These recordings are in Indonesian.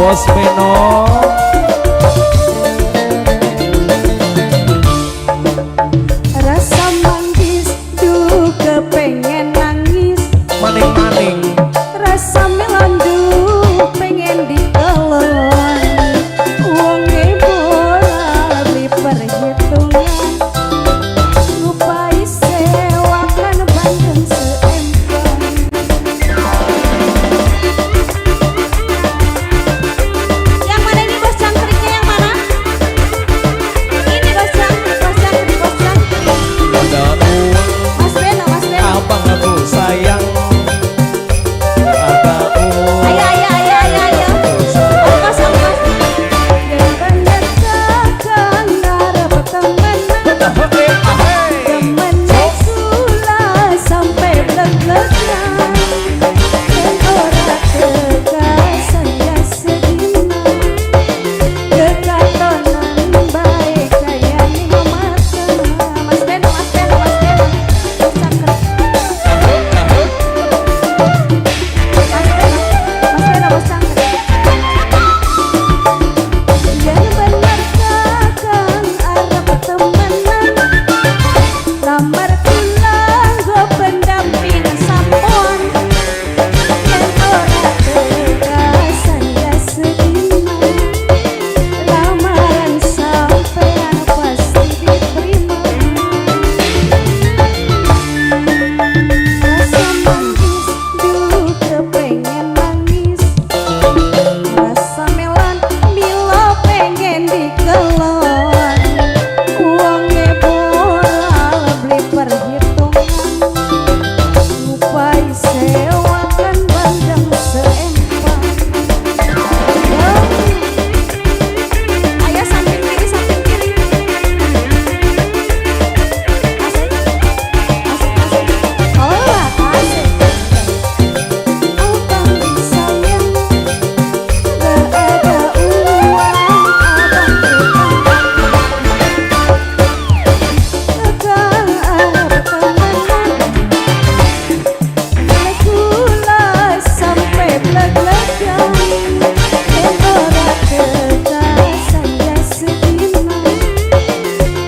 Bos Beno. Rasa manggis duh kepengen nangis, Maning-maning rasa melandu pengen ditelan. Wonge bola beli perhitungan, lupai sewakan bandeng seempang. Yang mana ini bos cangkriknya, yang mana? Ini bos cangkrik, bos cangkrik, bos cangkrik. ada uang Mas Beno, Mas Beno. abang aku sayang. Ada uang Ayo, ayo, ayo, ayo, ayo. Ongkos, ongkos. Yang bener kakang ngarep temenan, temenan sula sampai blek-blekan. Yang ora kekasan ya sedina, kekatonan baik kaya ning mata. Mas Beno, Mas Beno, Mas Beno. Cakep. Yang bener kakang arep temenan, lamar pulang go pendamping sampun. Yang ora kekasan ya sedina, lamaran sampean pasti diterima. Rasa manggis dulu kepengen nangis, rasa melan milo pengen dikeluar. Uangnya bola beli perhitungan, lupai sewakan bandeng seempang. Ayo samping kiri, samping kiri. Asik, asik, asik. Oh lah, asik. Abang sayang, gak ada uang, abang kakang arep temenan, mulai gula sampai blek-blekan. Yang ora kekasan ya sedina,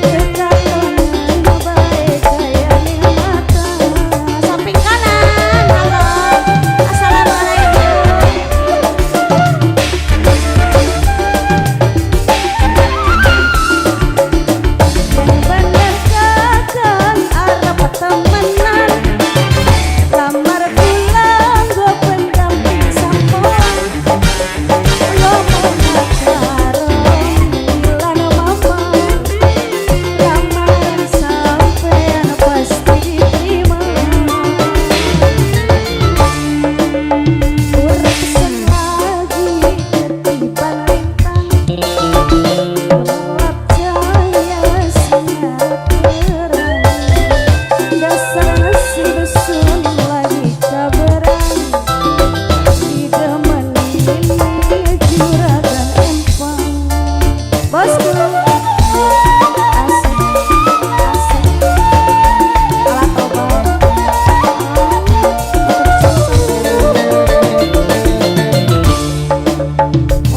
kekatonan baik kaya ning mata. Samping kanan, halo, assalamualaikum. Yang bener kakang arep temenan, lamar pulang go pendamping sampun. Ngomong pacaran bilang mama, lamaran sampean pasti diterima. Urip selagi ketiban lintang, gelap cahaya sangat terang. Dasar si dusun lagi caberan, didemeni juragan empang. Bosku asik, asik, ala tobang.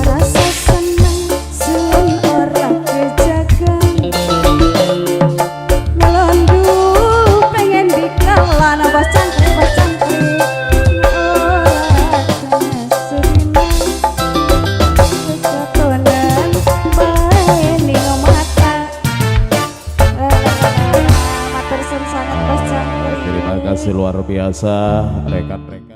Rasa seneng sun ora kejagan, ngelandu pengen dikelan. Bos cangkrik, bos cangkrik. Ora sedina, kekatonan bae ning mata. Matur suwun sanget Bos Cangkrik. Terima kasih luar biasa rekan-rekan.